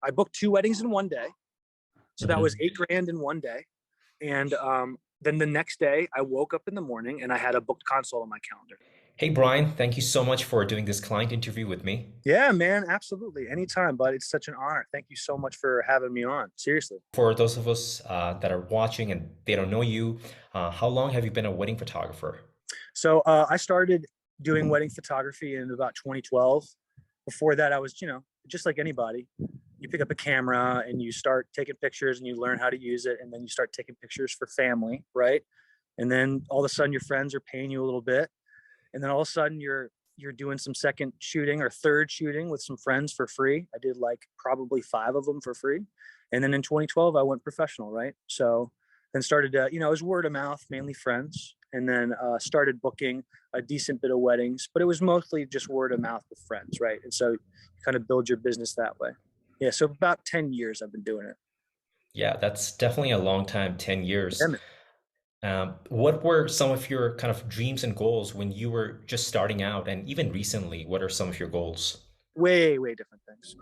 I booked 2 weddings in one day. So that was Mhm. 8 grand in one day. And then the next day I woke up in the morning and I had a booked consult on my calendar. Hey, Brian, thank you so much for doing this client interview with me. Yeah, man, absolutely. Anytime, bud. It's such an honor. Thank you so much for having me on. Seriously. For those of us that are watching and they don't know you, how long have you been a wedding photographer? So I started doing wedding photography in about 2012. Before that, I was, just like anybody. You pick up a camera and you start taking pictures and you learn how to use it. And then you start taking pictures for family, right? And then all of a sudden your friends are paying you a little bit. And then all of a sudden you're doing some second shooting or third shooting with some friends for free. I did like probably 5 of them for free. And then in 2012, I went professional, right? So then started, it was word of mouth, mainly friends, and then started booking a decent bit of weddings, but it was mostly just word of mouth with friends, right? And so you kind of build your business that way. Yeah, so about 10 years I've been doing it. Yeah, that's definitely a long time, 10 Yeah, years. man. What were some of your kind of dreams and goals when you were just starting out? And even recently, what are some of your goals? Way, way different things.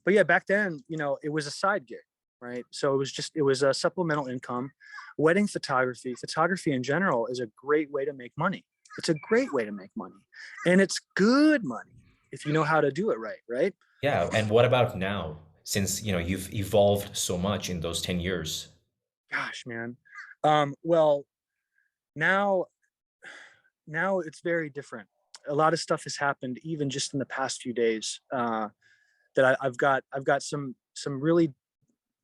But yeah, back then, it was a side gig, right? So it was a supplemental income. Wedding photography in general is a great way to make money. It's a great way to make money. And it's good money if you know how to do it right, right? Yeah, and what about now? Since, you've evolved so much in those 10 years. Gosh, man. Well, now now it's very different. A lot of stuff has happened even just in the past few days that I've got some really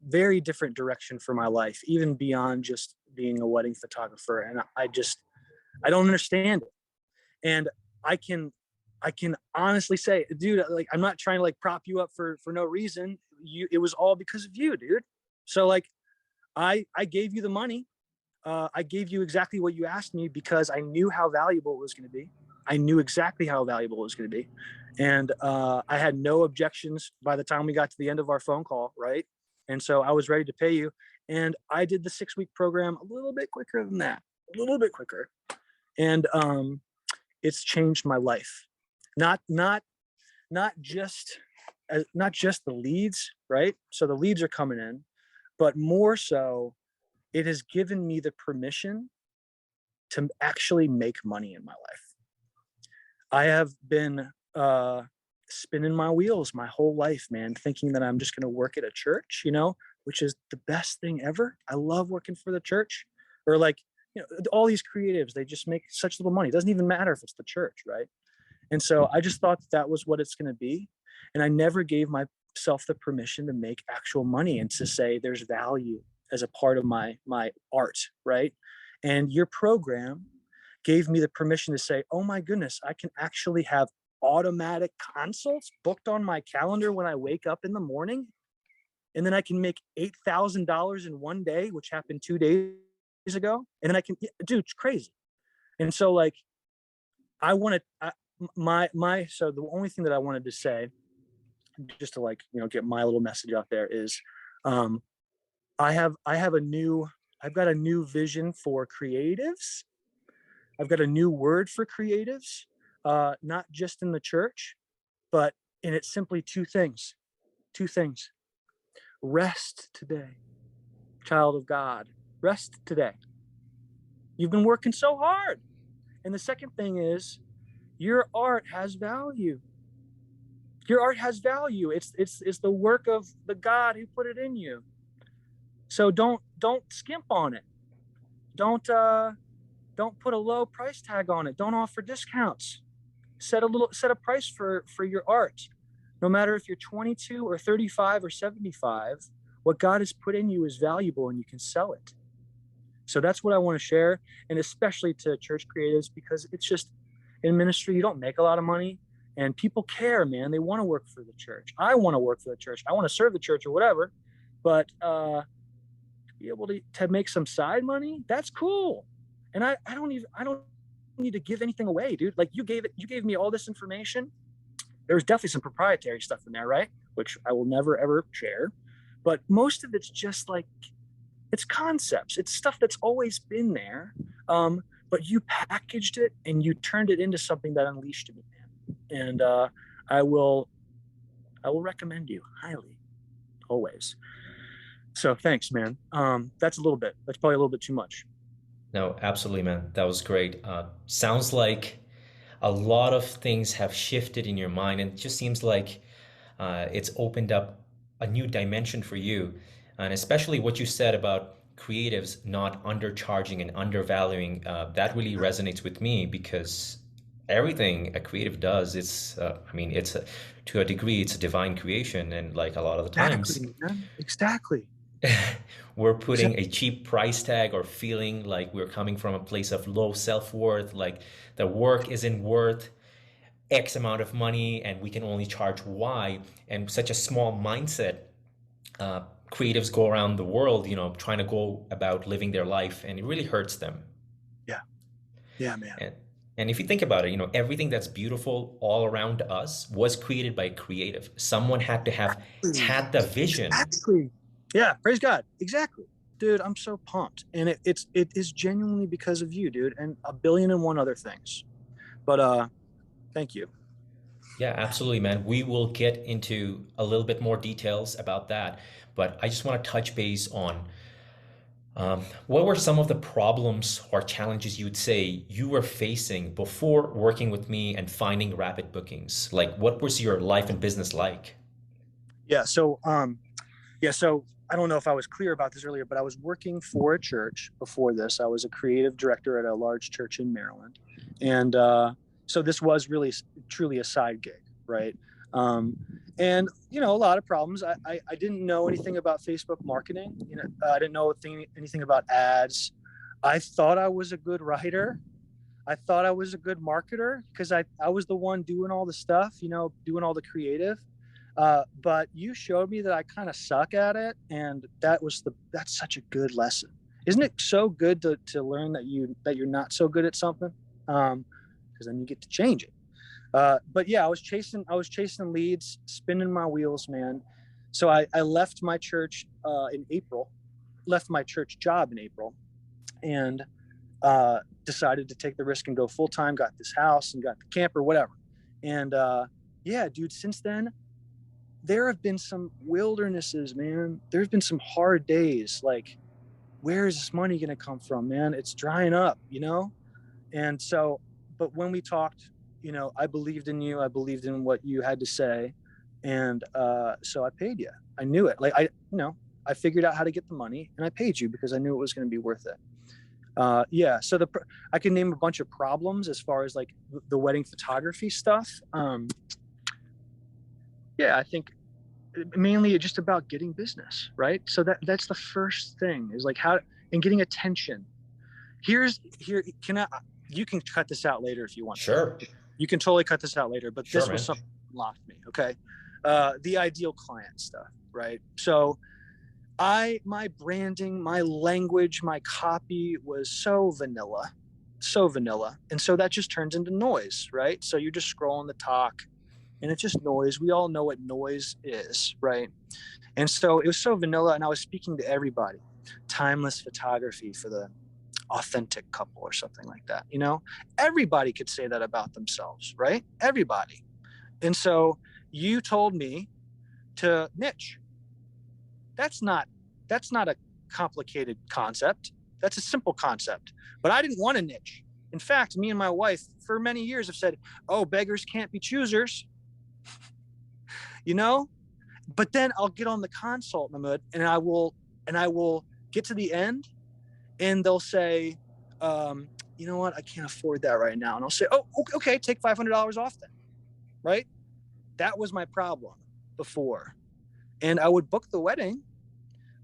very different direction for my life, even beyond just being a wedding photographer. And I don't understand it. And I can I can honestly say, dude, like I'm not trying to like prop you up for no reason. It was all because of you, dude. So like I gave you the money. I gave you exactly what you asked me because I knew how valuable it was going to be. I knew exactly how valuable it was going to be. And I had no objections by the time we got to the end of our phone call, right? And so I was ready to pay you. And I did the 6 week program a little bit quicker than that, a little bit quicker. And it's changed my life. Not not not just not just the leads, right? So the leads are coming in, but more so it has given me the permission to actually make money in my life. I have been spinning my wheels my whole life, man, thinking that I'm just going to work at a church, which is the best thing ever. I love working for the church. Or like, all these creatives, they just make such little money. It doesn't even matter if it's the church, right? And so I just thought that was what it's going to be. And I never gave myself the permission to make actual money and to say there's value as a part of my art, right? And your program gave me the permission to say, oh my goodness, I can actually have automatic consults booked on my calendar when I wake up in the morning. And then I can make $8,000 in one day, which happened 2 days ago. And then dude, it's crazy. And so like, I want to, so the only thing that I wanted to say, just to like, get my little message out there is, um, I've got a new vision for creatives. I've got a new word for creatives, not just in the church, but in it's simply two things. Rest today, child of God, rest today. You've been working so hard. And the second thing is your art has value. Your art has value. It's the work of the God who put it in you. So don't skimp on it. Don't put a low price tag on it. Don't offer discounts. Set a price for your art. No matter if you're 22 or 35 or 75, what God has put in you is valuable and you can sell it. So that's what I want to share, and especially to church creatives, because it's just in ministry, you don't make a lot of money and people care, man. They want to work for the church. I want to work for the church. I want to serve the church or whatever, but be able to make some side money, that's cool. And I don't need to give anything away, dude. Like you gave me all this information. There's definitely some proprietary stuff in there, right? Which I will never ever share. But most of it's just like it's concepts. It's stuff that's always been there. But you packaged it and you turned it into something that unleashed me, man. And I will recommend you highly. always. So thanks, man. That's a little bit. That's probably a little bit too much. No, absolutely, man. That was great. Sounds like a lot of things have shifted in your mind, and it just seems like it's opened up a new dimension for you. And especially what you said about creatives not undercharging and undervaluing, that really resonates with me because everything a creative does, I mean, to a degree, it's a divine creation. And like a lot of the times, Exactly, man. Exactly. we're putting a Exactly. cheap price tag or feeling like we're coming from a place of low self-worth, like the work isn't worth X amount of money and we can only charge Y. And such a small mindset, uh, creatives go around the world, trying to go about living their life, and it really hurts them. Yeah. Yeah, man. And and if you think about it, everything that's beautiful all around us was created by a creative. Someone had to have had the vision. Exactly. Yeah. Praise God. Exactly. Dude, I'm so pumped. And it is genuinely because of you, dude, and a billion and one other things. But thank you. Yeah, absolutely, man. We will get into a little bit more details about that, but I just want to touch base on what were some of the problems or challenges you'd say you were facing before working with me and finding rapid bookings? Like, what was your life and business like? Yeah. So I don't know if I was clear about this earlier, but I was working for a church before this. I was a creative director at a large church in Maryland. And so this was really truly a side gig, right? Um, and a lot of problems. I didn't know anything about Facebook marketing. I didn't know anything about ads. I thought I was a good writer. I thought I was a good marketer because I was the one doing all the stuff, doing all the creative. But you showed me that I kind of suck at it, and that's such a good lesson. Isn't it so good to learn that you're not so good at something? Because then you get to change it. But yeah, I was chasing leads, spinning my wheels, man. So I left my church in April, left my church job in April, and decided to take the risk and go full time. Got this house and got the camper, whatever. And yeah, dude, since then there have been some wildernesses, man. There's been some hard days. Like, where is this money going to come from, man? It's drying up. And so, but when we talked, I believed in you. I believed in what you had to say. And so I paid you. I knew it. Like, I figured out how to get the money and I paid you because I knew it was going to be worth it. Yeah. So I can name a bunch of problems as far as like the wedding photography stuff. Yeah, I think mainly it's just about getting business, right? So that's the first thing is like how and getting attention. Here can I you can cut this out later if you want to. Sure. You can totally cut this out later, but Sure, this was man. something that locked me. Okay. The ideal client stuff, right? So my branding, my language, my copy was so vanilla, so vanilla. And so that just turns into noise, right? So you're just scrolling the talk and it's just noise. We all know what noise is, right? And so it was so vanilla, and I was speaking to everybody. Timeless photography for the authentic couple or something like that. Everybody could say that about themselves, right? Everybody. And so you told me to niche. That's not a complicated concept. That's a simple concept. But I didn't want a niche. In fact, me and my wife for many years have said, "Oh, beggars can't be choosers," you know? But then I'll get on the consult, Mahmoud, and I will get to the end and they'll say, you know what, I can't afford that right now. And I'll say, "Oh, okay, take $500 off then." Right? That was my problem before. And I would book the wedding,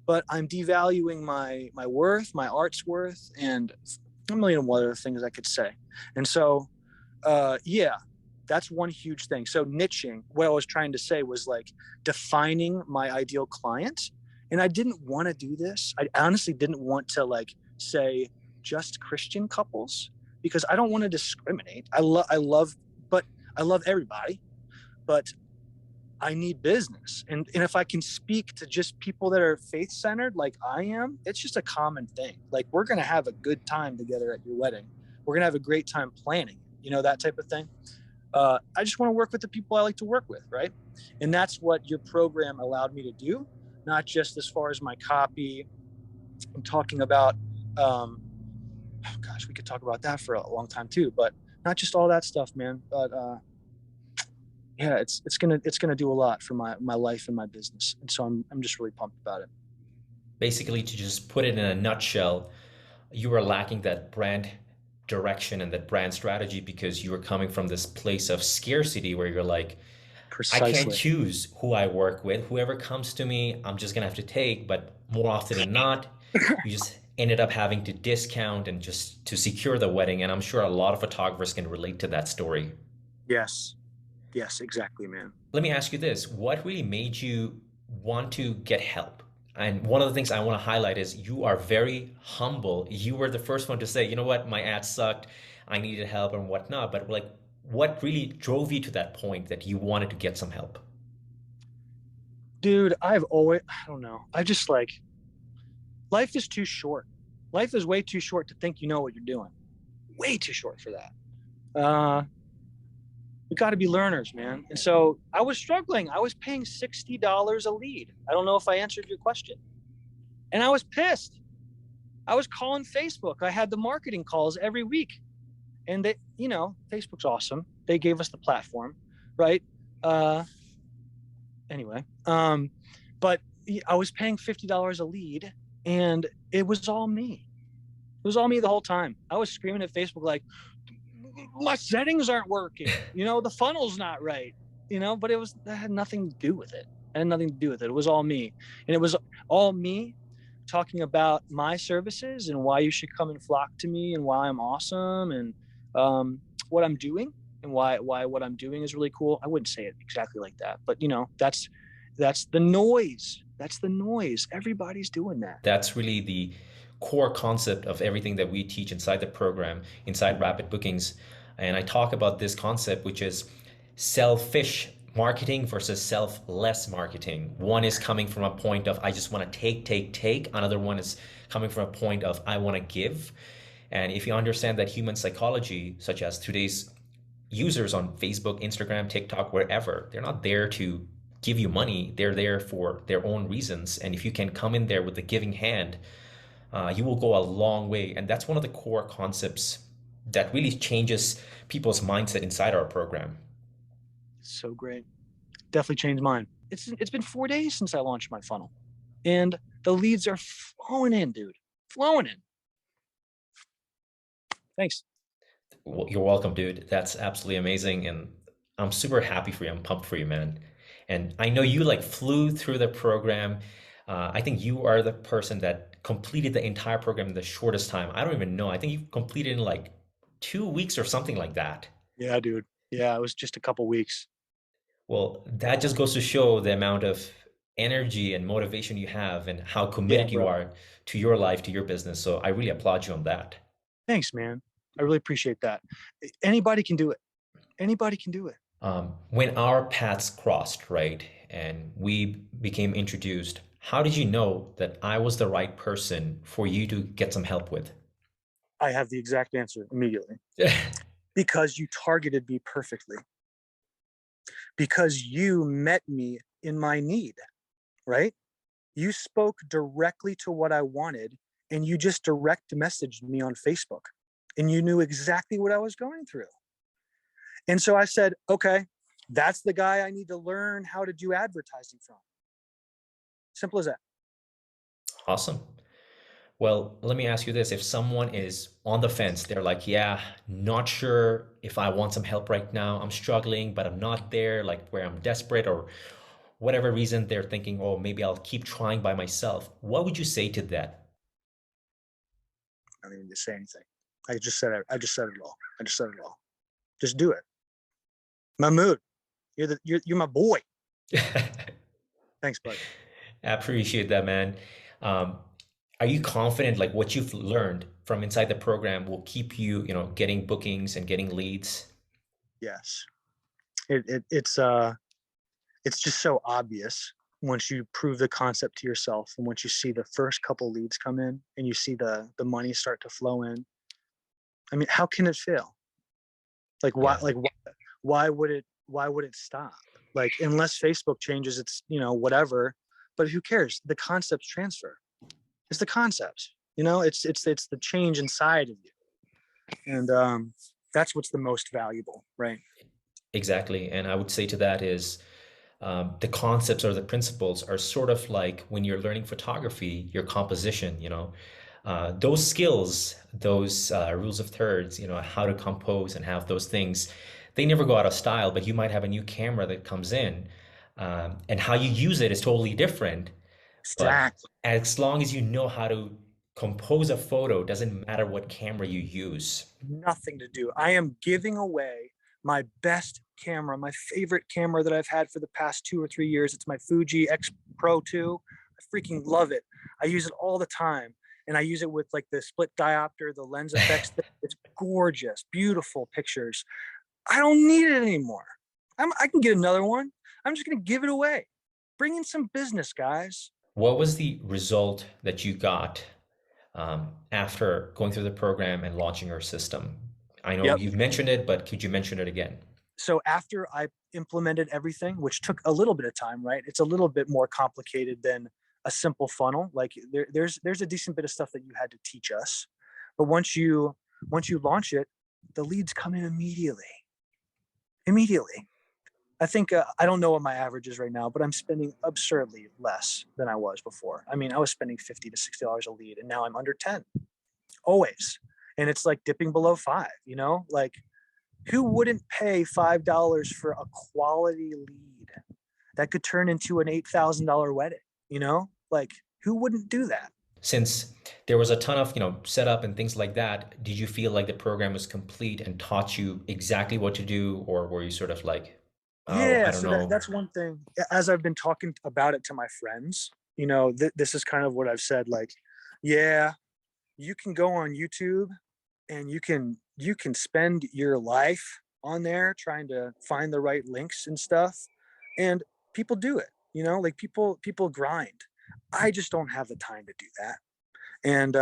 but I'm devaluing my worth, my art's worth, and a million other things I could say. And so yeah, that's one huge thing. So niching, what I was trying to say was like defining my ideal client. And I didn't want to do this. I honestly didn't want to like say just Christian couples because I don't want to discriminate. But I love everybody, but I need business. And if I can speak to just people that are faith centered like I am, it's just a common thing. Like, we're going to have a good time together at your wedding. We're going to have a great time planning, that type of thing. I just want to work with the people I like to work with, right? And that's what your program allowed me to do. not just as far as my copy. I'm talking about, oh gosh, we could talk about that for a long time too, but not just all that stuff, man. But yeah, it's gonna do a lot for my life and my business, and so I'm just really pumped about it. Basically, to just put it in a nutshell, you were lacking that brand direction and that brand strategy because you were coming from this place of scarcity where you're like, I can't Precisely. choose who I work with. Whoever comes to me, I'm just gonna have to take. But more often than not, you just ended up having to discount and just to secure the wedding. And I'm sure a lot of photographers can relate to that story. Yes. Yes. Exactly, man. Let me ask you this. What really made you want to get help? And one of the things I want to highlight is you are very humble. You were the first one to say, you know what, my ad sucked. I needed help and whatnot. But like, what really drove you to that point that you wanted to get some help? Dude, I don't know. I just like, life is too short. Life is way too short to think you know what you're doing. Way too short for that. We got to be learners, man. And so I was struggling. I was paying $60 a lead. I don't know if I answered your question. And I was pissed. I was calling Facebook. I had the marketing calls every week. And they, Facebook's awesome. They gave us the platform, right? Uh, anyway, but I was paying $50 a lead, and it was all me. It was all me the whole time. I was screaming at Facebook like, my settings aren't working. The funnel's not right. But that had nothing to do with it. It had nothing to do with it. It was all me, and it was all me talking about my services and why you should come and flock to me and why I'm awesome and what I'm doing and why what I'm doing is really cool. I wouldn't say it exactly like that, but that's the noise. That's the noise. Everybody's doing that. That's really the core concept of everything that we teach inside the program, inside Rapid Bookings. And I talk about this concept, which is selfish marketing versus selfless marketing. One is coming from a point of, I just want to take, take, take. Another one is coming from a point of, I want to give. And if you understand that human psychology, such as today's users on Facebook, Instagram, TikTok, wherever, they're not there to give you money. They're there for their own reasons. And if you can come in there with the giving hand, you will go a long way. And that's one of the core concepts that really changes people's mindset inside our program. So great. Definitely changed mine. It's been 4 days since I launched my funnel, and the leads are flowing in, dude. Flowing in. Thanks. Well, you're welcome, dude. That's absolutely amazing. And I'm super happy for you. I'm pumped for you, man. And I know you like flew through the program. I think you are the person that completed the entire program in the shortest time. I don't even know. I think you completed in like 2 weeks or something like that. Yeah, dude. Yeah, it was just a couple weeks. Well, that just goes to show the amount of energy and motivation you have and how Yeah, committed you bro. are to your life, to your business. So I really applaud you on that. Thanks, man. I really appreciate that. Anybody can do it. Anybody can do it. When our paths crossed, right, and we became introduced, how did you know that I was the right person for you to get some help with? I have the exact answer immediately. Because you targeted me perfectly. Because you met me in my need, right? You spoke directly to what I wanted, and you just direct messaged me on Facebook, and you knew exactly what I was going through. And so I said, okay, that's the guy I need to learn how to do advertising from. Simple as that. Awesome. Well, let me ask you this. If someone is on the fence, they're like, yeah, not sure if I want some help right now. I'm struggling, but I'm not there, like where I'm desperate or whatever reason they're thinking, oh, maybe I'll keep trying by myself. What would you say to that? I don't even need to say anything. I just said it all. I just said it all. Just do it. My mood. You're my boy. Thanks, bud. I appreciate that, man. Um, are you confident like what you've learned from inside the program will keep you, getting bookings and getting leads? Yes. It's just so obvious once you prove the concept to yourself, and once you see the first couple leads come in and you see the money start to flow in. I mean, how can it fail? Like why Yeah. like why would it stop? Like unless Facebook changes its, whatever, but who cares? The concepts transfer. It's the concepts. It's the change inside of you, and that's what's the most valuable, right? Exactly. And I would say to that is the concepts or the principles are sort of like when you're learning photography, your composition, those skills, those rules of thirds, how to compose and have those things, they never go out of style, but you might have a new camera that comes in, and how you use it is totally different. But Exactly. as long as you know how to compose a photo, doesn't matter what camera you use. Nothing to do. I am giving away my best camera, my favorite camera that I've had for the past 2 or 3 years. It's my Fuji X Pro 2. I freaking love it. I use it all the time. And I use it with like the split diopter, the lens effects. It's gorgeous, beautiful pictures. I don't need it anymore. I can get another one. I'm just going to give it away. Bring in some business, guys. What was the result that you got after going through the program and launching your system? I know Yep. you've mentioned it, but could you mention it again? So after I implemented everything, which took a little bit of time, right? It's a little bit more complicated than a simple funnel. Like there's a decent bit of stuff that you had to teach us, but once you launch it, the leads come in immediately. Immediately. I think I don't know what my average is right now, but I'm spending absurdly less than I was before. I mean, I was spending $50 to $60 a lead, and now I'm under 10, always, and it's like dipping below five. Like who wouldn't pay $5 for a quality lead that could turn into an $8,000 wedding? Like who wouldn't do that? Since there was a ton of, setup and things like that, did you feel like the program was complete and taught you exactly what to do, or were you sort of like, oh, Yeah, I don't so know? that's one thing. As I've been talking about it to my friends, this is kind of what I've said. Like, yeah, you can go on YouTube and you can spend your life on there trying to find the right links and stuff, and people do it. Like people grind. I just don't have the time to do that, and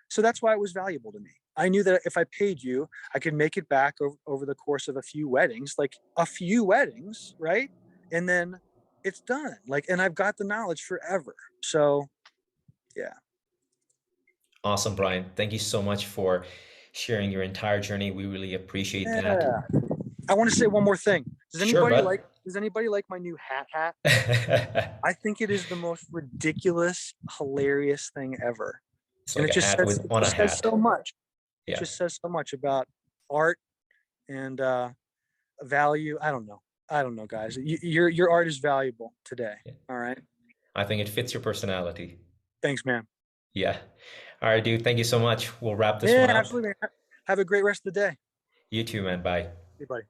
so that's why it was valuable to me. I knew that if I paid you, I could make it back over the course of a few weddings, like a few weddings, right? And then it's done. Like, and I've got the knowledge forever. So yeah. Awesome, Brian. Thank you so much for sharing your entire journey. We really appreciate that. Yeah. I want to say one more thing. Does Sure, anybody bud. like does anybody like my new hat? I think it is the most ridiculous, hilarious thing ever. It's And like it a just hat says with it on a just says hat. so much. It Yeah. just says so much about art and value. I don't know, guys. Your art is valuable today. Yeah. All right. I think it fits your personality. Thanks, man. Yeah. All right, dude. Thank you so much. We'll wrap this Yeah, one up. absolutely, man. Have a great rest of the day. You too, man. Bye. Hey, buddy.